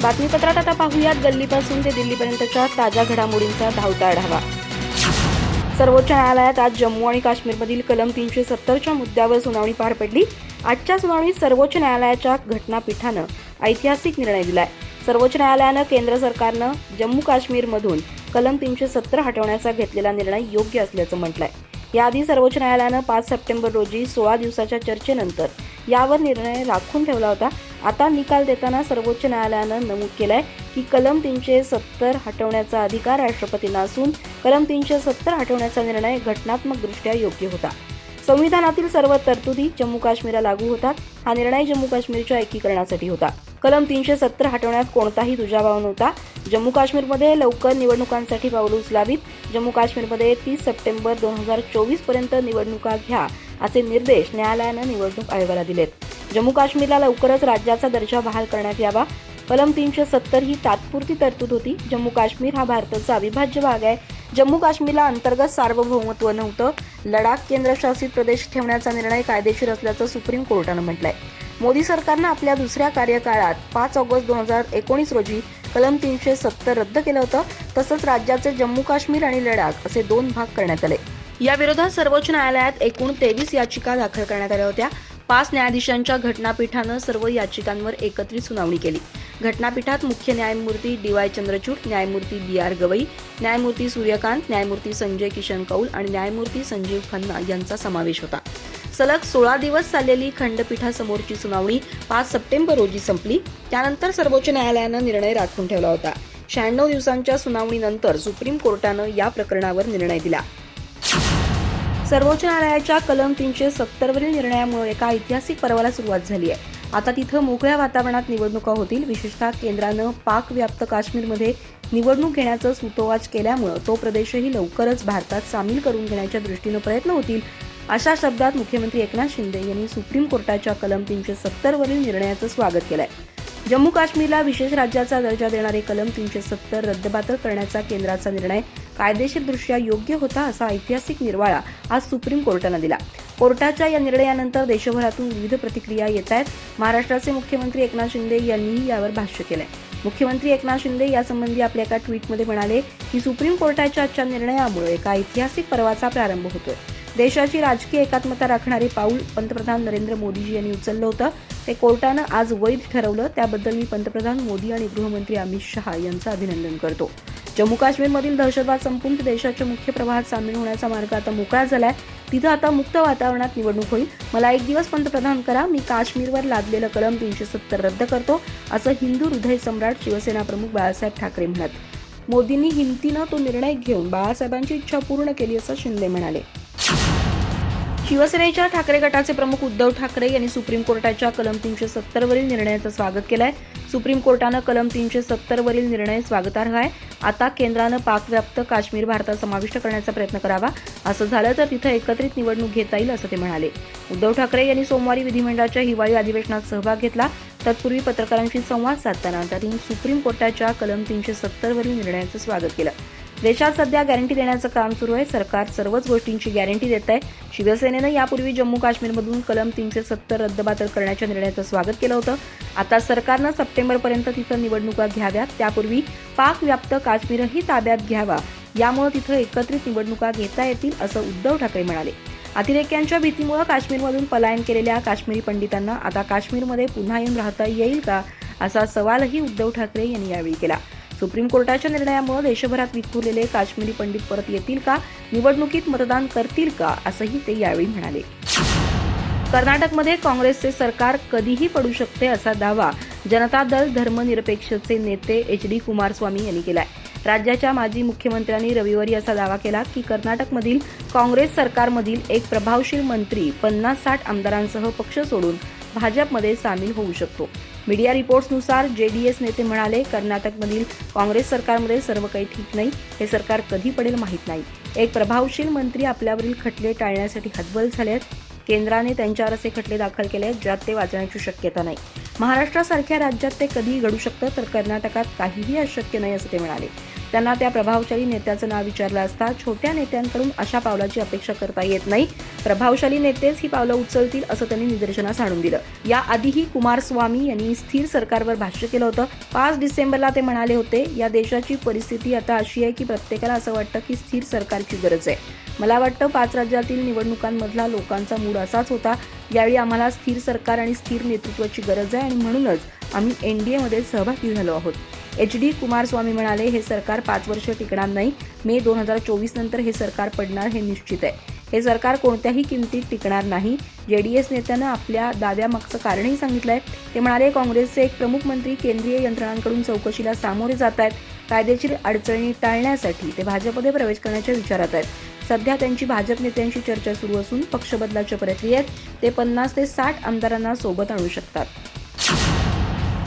बातमीपत्रात आता पाहूयात गल्लीपासून ते दिल्लीपर्यंतच्या ताज्या घडामोडींचा धावता आढावा। सर्वोच्च न्यायालयात आज जम्मू आणि काश्मीरमधील कलम 370च्या मुद्द्यावर सुनावणी पार पडली। आजच्या सुनावणीत सर्वोच्च न्यायालयाच्या घटनापीठानं ऐतिहासिक निर्णय दिलाय। सर्वोच्च न्यायालयानं केंद्र सरकारनं जम्मू काश्मीरमधून कलम 370 हटवण्याचा घेतलेला निर्णय योग्य असल्याचं म्हटलंय। याआधी सर्वोच्च न्यायालयानं 5 सप्टेंबर रोजी 16 दिवसाच्या चर्चेनंतर यावर निर्णय राखून ठेवला होता। आता निकाल देताना सर्वोच्च न्यायालयानं नमूद केलंय की कलम 370 हटवण्याचा अधिकार राष्ट्रपतींना असून कलम 370 हटवण्याचा निर्णय घटनात्मकदृष्ट्या योग्य होता। संविधानातील सर्व तरतुदी जम्मू काश्मीरला लागू होतात। हा निर्णय जम्मू काश्मीरच्या एकीकरणासाठी होता। कलम 370 हटवण्यात कोणताही दुजाभाव नव्हता। जम्मू काश्मीरमध्ये लवकर निवडणुकांसाठी पावलं उचलावीत। जम्मू काश्मीरमध्ये 30 सप्टेंबर 2024 पर्यंत निवडणुका घ्या असे निर्देश न्यायालयानं निवडणूक आयोगाला दिलेत। जम्मू काश्मीरला लवकरच राज्याचा दर्जा बहाल करण्यात यावा। कलम 370 ही तात्पुरती तरतूद होती। जम्मू काश्मीर हा भारताचा अविभाज्य भाग आहे। जम्मू काश्मीरला अंतर्गत सार्वभौमत्व नव्हतं। लडाख केंद्रशासित प्रदेश ठेवण्याचा निर्णय कायदेशीर असल्याचं सुप्रीम कोर्टानं म्हटलंय। मोदी सरकारनं आपल्या दुसऱ्या कार्यकाळात 5 ऑगस्ट 2019 रोजी कलम 370 रद्द केलं होतं। तसंच राज्याचे जम्मू काश्मीर आणि लडाख असे 2 भाग करण्यात आले। या विरोधात सर्वोच्च न्यायालयात एकूण 23 याचिका दाखल करण्यात आल्या होत्या। 5 न्यायाधीशांच्या घटनापीठानं सर्व याचिकांवर एकत्रित सुनावणी केली। घटनापीठात मुख्य न्यायमूर्ती DY चंद्रचूड, न्यायमूर्ती BR गवई, न्यायमूर्ती सूर्यकांत, न्यायमूर्ती संजय किशन कौल आणि न्यायमूर्ती संजीव खन्ना यांचा समावेश होता। सलग 16 दिवस चाललेली खंडपीठासमोरची सुनावणी 5 सप्टेंबर रोजी संपली। त्यानंतर सर्वोच्च न्यायालयानं निर्णय राखून ठेवला होता। 96 दिवसांच्या सुनावणीनंतर सुप्रीम कोर्टानं या प्रकरणावर निर्णय दिला। सर्वोच्च न्यायालयाच्या कलम 370 वरील निर्णयामुळे एका ऐतिहासिक पर्वाला सुरुवात झाली आहे। आता तिथं मोकळ्या वातावरणात निवडणुका होतील। विशेषतः केंद्रानं पाक व्याप्त काश्मीरमध्ये निवडणूक घेण्याचं सूतोवाच केल्यामुळे तो प्रदेशही लवकरच भारतात सामील करून घेण्याच्या दृष्टीनं प्रयत्न होतील, अशा शब्दात मुख्यमंत्री एकनाथ शिंदे यांनी सुप्रीम कोर्टाच्या कलम 370 वरील निर्णयाचं स्वागत केलंय। जम्मू काश्मीरला विशेष राज्याचा दर्जा देणारे कलम 370 रद्दबातल करण्याचा केंद्राचा निर्णय कायदेशीरदृष्ट्या योग्य होता, असा ऐतिहासिक निर्वाळा आज सुप्रीम कोर्टानं दिला। कोर्टाच्या या निर्णयानंतर देशभरातून विविध प्रतिक्रिया येत आहेत। महाराष्ट्राचे मुख्यमंत्री एकनाथ शिंदे यांनीही यावर भाष्य केलंय। मुख्यमंत्री एकनाथ शिंदे यासंबंधी आपल्या एका ट्विटमध्ये म्हणाले की सुप्रीम कोर्टाच्या आजच्या निर्णयामुळे एका ऐतिहासिक पर्वाचा प्रारंभ होतोय। देशाची राजकीय एकात्मता राखणारे पाऊल पंतप्रधान नरेंद्र मोदीजी यांनी उचललं होतं, ते कोर्टानं आज वैध ठरवलं। त्याबद्दल मी पंतप्रधान मोदी आणि गृहमंत्री अमित शहा यांचं अभिनंदन करतो। जम्मू काश्मीरमधील दहशतवाद संपून देशाच्या मुख्य प्रवाहात सामील होण्याचा मार्ग आता मोकळा झालाय। तिथं आता मुक्त वातावरणात निवडणूक होईल। मला एक दिवस पंतप्रधान करा, मी काश्मीरवर लादलेलं कलम 370 रद्द करतो, असं हिंदू हृदय सम्राट शिवसेना प्रमुख बाळासाहेब ठाकरे म्हणत। मोदींनी हिमतीनं तो निर्णय घेऊन बाळासाहेबांची इच्छा पूर्ण केली, असं शिंदे म्हणाले। शिवसेनेच्या ठाकरे गटाचे प्रमुख उद्धव ठाकरे यांनी सुप्रीम कोर्टाच्या कलम 370 वरील निर्णयाचं स्वागत केलंय। सुप्रीम कोर्टानं कलम 370 वरील निर्णय स्वागतार्ह आहे। आता केंद्रानं पाकव्याप्त काश्मीर भारतात समाविष्ट करण्याचा प्रयत्न करावा। असं झालं तर तिथं एकत्रित निवडणूक घेता येईल, असं ते म्हणाले। उद्धव ठाकरे यांनी सोमवारी विधिमंडळाच्या हिवाळी अधिवेशनात सहभाग घेतला। तत्पूर्वी पत्रकारांशी संवाद साधताना त्यांनी सुप्रीम कोर्टाच्या कलम 370 वरील निर्णयाचं स्वागत केलं। देशात सध्या गॅरंटी देण्याचं काम सुरू आहे। सरकार सर्वच गोष्टींची गॅरंटी देत आहे। शिवसेनेनं यापूर्वी जम्मू काश्मीरमधून कलम 370 रद्दबातल करण्याच्या निर्णयाचं स्वागत केलं होतं। आता सरकारनं सप्टेंबरपर्यंत तिथं निवडणुका घ्याव्यात, त्यापूर्वी पाक व्याप्त काश्मीरही ताब्यात घ्यावा, यामुळे तिथं एकत्रित निवडणुका घेता येतील, असं उद्धव ठाकरे म्हणाले। अतिरेक्यांच्या भीतीमुळे काश्मीरमधून पलायन केलेल्या काश्मीरी पंडितांना आता काश्मीरमध्ये पुन्हा येऊन राहता येईल का, असा सवालही उद्धव ठाकरे यांनी यावेळी केला। सुप्रीम कोर्टाच्या निर्णयामुळे देशभरात विखुरलेले काश्मीरी पंडित परत येतील का, निवडणुकीत मतदान करतील का, असंही ते यावेळी म्हणाले। कर्नाटकमध्ये काँग्रेसचे सरकार कधीही पडू शकते, असा दावा जनता दल धर्मनिरपेक्षचे नेते HD कुमारस्वामी यांनी केलाय। राज्याच्या माजी मुख्यमंत्र्यांनी रविवारी असा दावा केला की कर्नाटकमधील काँग्रेस सरकारमधील एक प्रभावशील मंत्री 50-60 आमदारांसह पक्ष सोडून भाजपमध्ये सामील होऊ शकतो। मीडिया रिपोर्ट्सनुसार JDS नेते म्हणाले, कर्नाटकमधील काँग्रेस सरकारमध्ये सर्व काही ठीक नाही, हे सरकार कधी पडेल माहीत नाही। एक प्रभावशील मंत्री आपल्यावरील खटले टाळण्यासाठी हतबल झाले आहेत। केंद्राने त्यांच्यावर असे खटले दाखल केले आहेत ज्यात ते वाचण्याची शक्यता नाही। महाराष्ट्रासारख्या राज्यात ते कधीही घडू शकतं, तर कर्नाटकात काहीही अशक्य नाही, असं ते म्हणाले। त्यांना त्या प्रभावशाली नेत्याचं नाव विचारलं असता छोट्या नेत्यांकडून अशा पावलाची अपेक्षा करता येत नाही. प्रभावशाली नेतेच ही पावलं उचलतील असं त्यांनी निदर्शनास आणून दिलं. याआधीही कुमारस्वामी यांनी स्थिर सरकारवर भाष्य केलं होतं. 5 डिसेंबरला ते म्हणाले होते, या देशाची परिस्थिती आता अशी आहे की प्रत्येकाला असं वाटतं की स्थिर सरकारची गरज आहे. मला वाटतं 5 राज्यातील निवडणुकांमधला लोकांचा मूड असाच होता. यावेळी आम्हाला स्थिर सरकार आणि स्थिर नेतृत्वाची गरज आहे आणि म्हणूनच आम्ही एनडीएमध्ये सहभागी झालो आहोत. HD कुमारस्वामी म्हणाले, हे सरकार 5 वर्ष टिकणार नाही. मे 2024 नंतर हे सरकार पडणार हे निश्चित आहे. हे सरकार कोणत्याही किमतीत टिकणार नाही. JDS नेत्यानं आपल्या दाव्यामागचं कारणही सांगितलंय. ते म्हणाले, काँग्रेसचे एक प्रमुख मंत्री केंद्रीय यंत्रणांकडून चौकशीला सामोरे जात आहेत. कायदेशीर अडचणी टाळण्यासाठी ते भाजपमध्ये प्रवेश करण्याच्या विचारात आहेत. सध्या त्यांची भाजप नेत्यांशी चर्चा सुरू असून पक्ष बदलाच्या प्रक्रियेत ते 50 ते 60 आमदारांना सोबत आणू शकतात.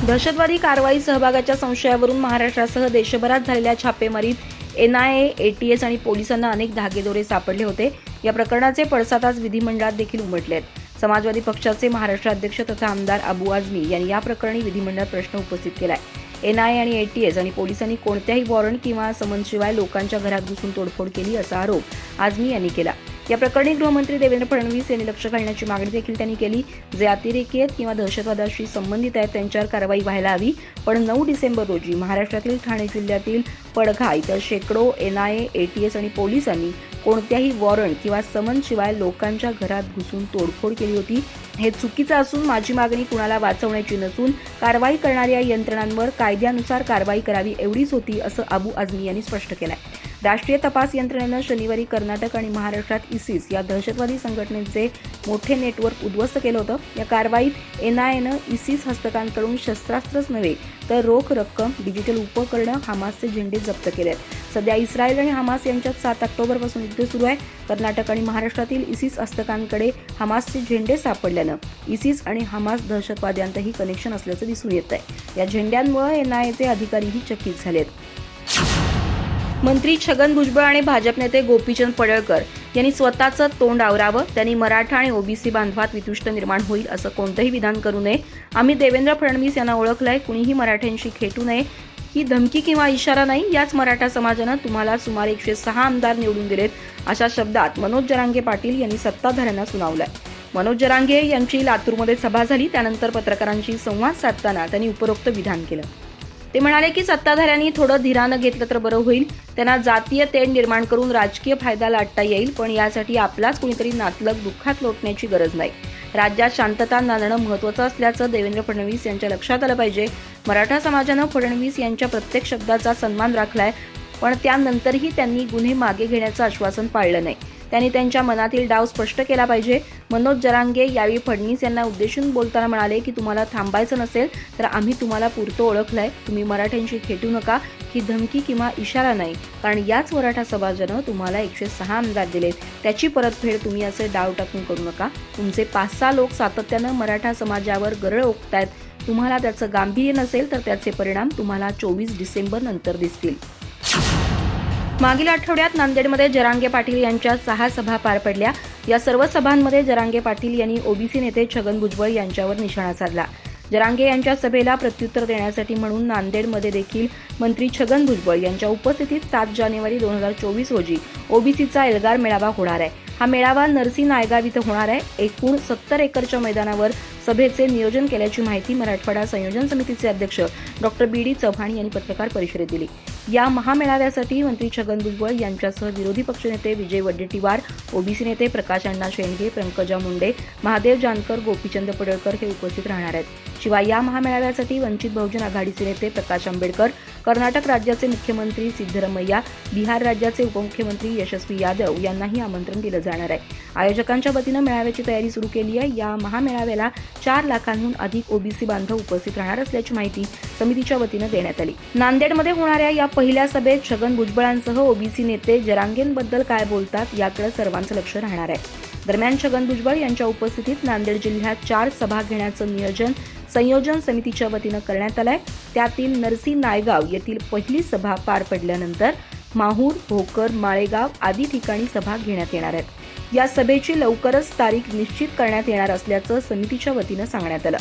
दहशतवादी कारवाई सहभागाच्या संशयावरून महाराष्ट्रासह देशभरात झालेल्या छापेमारीत NIA, ATS आणि पोलिसांना अनेक धागेदोरे सापडले होते. या प्रकरणाचे पडसाद आज विधिमंडळात देखील उमटले आहेत. समाजवादी पक्षाचे महाराष्ट्र अध्यक्ष तथा आमदार अबू आझमी यांनी या प्रकरणी विधिमंडळात प्रश्न उपस्थित केलाय. NIA आणि ATS आणि पोलिसांनी कोणत्याही वॉरंट किंवा समन्सशिवाय लोकांच्या घरात घुसून तोडफोड केली असा आरोप आझमी यांनी केला. या प्रकरणी गृहमंत्री देवेंद्र फडणवीस यांनी लक्ष घालण्याची मागणी देखील त्यांनी केली. जे अतिरेकी आहेत किंवा दहशतवादाशी संबंधित आहेत त्यांच्यावर कारवाई व्हायला हवी. पण 9 डिसेंबर रोजी महाराष्ट्रातील ठाणे जिल्ह्यातील पडघा इथं शेकडो NIA, ATS आणि पोलिसांनी कोणत्याही वॉरंट किंवा समन्सशिवाय लोकांच्या घरात घुसून तोडफोड केली होती. हे चुकीचं असून माझी मागणी कुणाला वाचवण्याची नसून कारवाई करणाऱ्या यंत्रणांवर कायद्यानुसार कारवाई करावी एवढीच होती, असं अबू आझमी यांनी स्पष्ट केलंय. राष्ट्रीय तपास यंत्रणेनं शनिवारी कर्नाटक आणि महाराष्ट्रात ISIS या दहशतवादी संघटनेचे मोठे नेटवर्क उद्ध्वस्त केलं होतं. या कारवाईत NIAनं ISIS हस्तकांकडून शस्त्रास्त्रच नव्हे तर रोख रक्कम, डिजिटल उपकरणं, हमासचे झेंडे जप्त केले आहेत. सध्या इस्रायल आणि हमास यांच्यात 7 ऑक्टोबरपासून युद्ध सुरू आहे. कर्नाटक आणि महाराष्ट्रातील ISIS हस्तकांकडे हमासचे झेंडे सापडल्यानं ISIS आणि हमास दहशतवाद्यांतही कनेक्शन असल्याचं दिसून येत आहे. या झेंड्यांमुळे NIAचे अधिकारीही चकित झालेत. मंत्री छगन भुजबळ आणि भाजप नेते गोपीचंद पडळकर यांनी स्वतःचं तोंड आवरावं. त्यांनी मराठा आणि OBC बांधवात वितुष्ट निर्माण होईल असं कोणतंही विधान करू नये. आम्ही देवेंद्र फडणवीस यांना ओळखलंय. कुणीही मराठ्यांशी खेटू नये. ही धमकी किंवा इशारा नाही. याच मराठा समाजानं तुम्हाला सुमारे 106 आमदार निवडून दिलेत, अशा शब्दात मनोज जरांगे पाटील यांनी सत्ताधाऱ्यांना सुनावलंय. मनोज जरांगे यांची लातूरमध्ये सभा झाली. त्यानंतर पत्रकारांशी संवाद साधताना त्यांनी उपरोक्त विधान केलं. ते म्हणाले की सत्ताधाऱ्यांनी थोडं धीरानं घेतलं तर बरं होईल. त्यांना जातीय तेढ निर्माण करून राजकीय फायदा लाटता येईल, पण यासाठी आपलाच कुणीतरी नातलग दुःखात लोटण्याची गरज नाही. राज्यात शांतता नांदणं महत्त्वाचं असल्याचं देवेंद्र फडणवीस यांच्या लक्षात आलं पाहिजे. मराठा समाजानं फडणवीस यांच्या प्रत्येक शब्दाचा सन्मान राखलाय, पण त्यानंतरही त्यांनी गुन्हे मागे घेण्याचं आश्वासन पाळलं नाही. त्यांनी त्यांच्या मनातील डाव स्पष्ट केला पाहिजे. मनोज जरांगे यावेळी फडणवीस यांना उद्देशून बोलताना म्हणाले की तुम्हाला थांबायचं नसेल तर आम्ही तुम्हाला पुरतं ओळखलंय. तुम्ही मराठ्यांशी खेटू नका. ही धमकी किंवा इशारा नाही, कारण याच मराठा समाजानं तुम्हाला 106 आमदार दिलेत. त्याची परतफेड तुम्ही असे डाव टाकून करू नका. तुमचे 5-6 लोक सातत्यानं मराठा समाजावर गरळ ओकतायत. तुम्हाला त्याचं गांभीर्य नसेल तर त्याचे परिणाम तुम्हाला 24 डिसेंबर नंतर दिसतील. मागील आठवड्यात नांदेडमध्ये जरांगे पाटील यांच्या 6 सभा पार पडल्या. या सर्व सभांमध्ये जरांगे पाटील यांनी OBC नेते छगन भुजबळ यांच्यावर निशाणा साधला. जरांगे यांच्या सभेला प्रत्युत्तर देण्यासाठी म्हणून नांदेडमध्ये देखील मंत्री छगन भुजबळ यांच्या उपस्थितीत 7 जानेवारी 2024 रोजी OBCचा एल्गार मेळावा होणार आहे. हा मेळावा नरसी नायगाव इथं होणार आहे. एकूण 70 एकरच्या मैदानावर सभेचे नियोजन केल्याची माहिती मराठवाडा संयोजन समितीचे अध्यक्ष डॉ. BD चव्हाण यांनी पत्रकार परिषदेत दिली. या महामेळाव्यासाठी मंत्री छगन भुजबळ यांच्यासह विरोधी पक्षनेते विजय वडेट्टीवार, OBC नेते प्रकाश अण्णा शेंडगे, पंकजा मुंडे, महादेव जानकर, गोपीचंद पडळकर हे उपस्थित राहणार आहेत. शिवाय या महामेळाव्यासाठी वंचित बहुजन आघाडीचे नेते प्रकाश आंबेडकर, कर्नाटक राज्याचे मुख्यमंत्री सिद्धरमैया, बिहार राज्याचे उपमुख्यमंत्री यशस्वी यादव यांनाही आमंत्रण दिलं जाणार आहे. आयोजकांच्या वतीनं मेळाव्याची तयारी सुरू केली आहे. या महामेळाव्याला 4 लाखांहून अधिक OBC बांधव उपस्थित राहणार असल्याची माहिती समितीच्या वतीनं देण्यात आली. नांदेडमध्ये होणाऱ्या या पहिल्या सभेत छगन भुजबळांसह OBC नेते जरांगेंबद्दल काय बोलतात याकडे सर्वांचं लक्ष राहणार आहे. दरम्यान छगन भुजबळ यांच्या उपस्थितीत नांदेड जिल्ह्यात 4 सभा घेण्याचं नियोजन संयोजन समितीच्या वतीनं करण्यात आलंय. त्यातील नरसी नायगाव येथील पहिली सभा पार पडल्यानंतर माहूर, भोकर, माळेगाव आदी ठिकाणी सभा घेण्यात येणार आहेत. या सभेची लवकरच तारीख निश्चित करण्यात येणार असल्याचं समितीच्या वतीनं सांगण्यात आलं.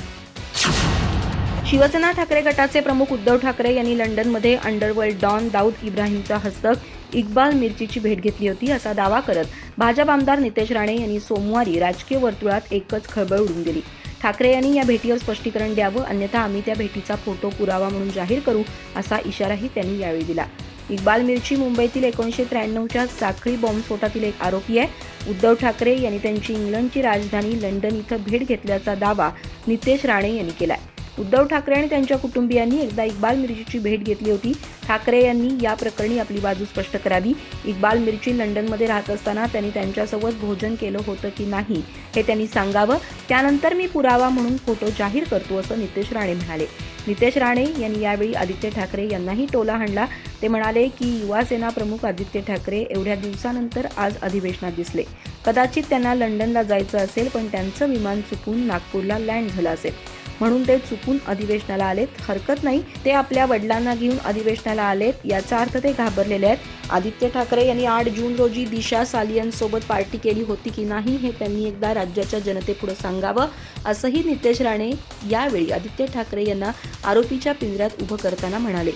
शिवसेना ठाकरे गटाचे प्रमुख उद्धव ठाकरे यांनी लंडनमध्ये अंडरवर्ल्ड डॉन दाऊद इब्राहिमचा हस्तक इक्बाल मिर्चीची भेट घेतली होती असा दावा करत भाजप आमदार नितेश राणे यांनी सोमवारी राजकीय वर्तुळात एकच खळबळ उडून दिली. ठाकरे यांनी या भेटीवर स्पष्टीकरण द्यावं, अन्यथा आम्ही त्या भेटीचा फोटो पुरावा म्हणून जाहीर करू असा इशाराही त्यांनी यावेळी दिला. इक्बाल मिर्ची मुंबईतील 1993च्या साखळी बॉम्बस्फोटातील एक आरोपी आहे. उद्धव ठाकरे यांनी त्यांची इंग्लंडची राजधानी लंडन इथं भेट घेतल्याचा दावा नितेश राणे यांनी केलाय. उद्धव ठाकरे आणि त्यांच्या कुटुंबियांनी एकदा इक्बाल मिर्चीची भेट घेतली होती. ठाकरे यांनी या प्रकरणी आपली बाजू स्पष्ट करावी. इक्बाल मिर्ची लंडनमध्ये राहत असताना त्यांनी त्यांच्यासोबत भोजन केलं होतं की नाही हे त्यांनी सांगावं. त्यानंतर मी पुरावा म्हणून फोटो जाहीर करतो असं नितेश राणे म्हणाले. नितेश राणे यांनी यावेळी आदित्य ठाकरे यांनाही टोला हाणला. ते म्हणाले की युवा सेना प्रमुख आदित्य ठाकरे एवढ्या दिवसानंतर आज अधिवेशनात दिसले. कदाचित त्यांना लंडनला जायचं असेल, पण त्यांचं विमान चुकून नागपूरला लँड झालं असेल म्हणून ते चुकून अधिवेशनाला आलेत. हरकत नाही, ते आपल्या वडिलांना घेऊन अधिवेशनाला आलेत, याचा अर्थ ते घाबरलेले आहेत. आदित्य ठाकरे यांनी 8 जून रोजी दिशा सालियनसोबत पार्टी केली होती की नाही हे त्यांनी एकदा राज्याच्या जनतेपुढे सांगावं असंही नितेश राणे यावेळी आदित्य ठाकरे यांना आरोपीच्या पिंजऱ्यात उभं करताना म्हणाले.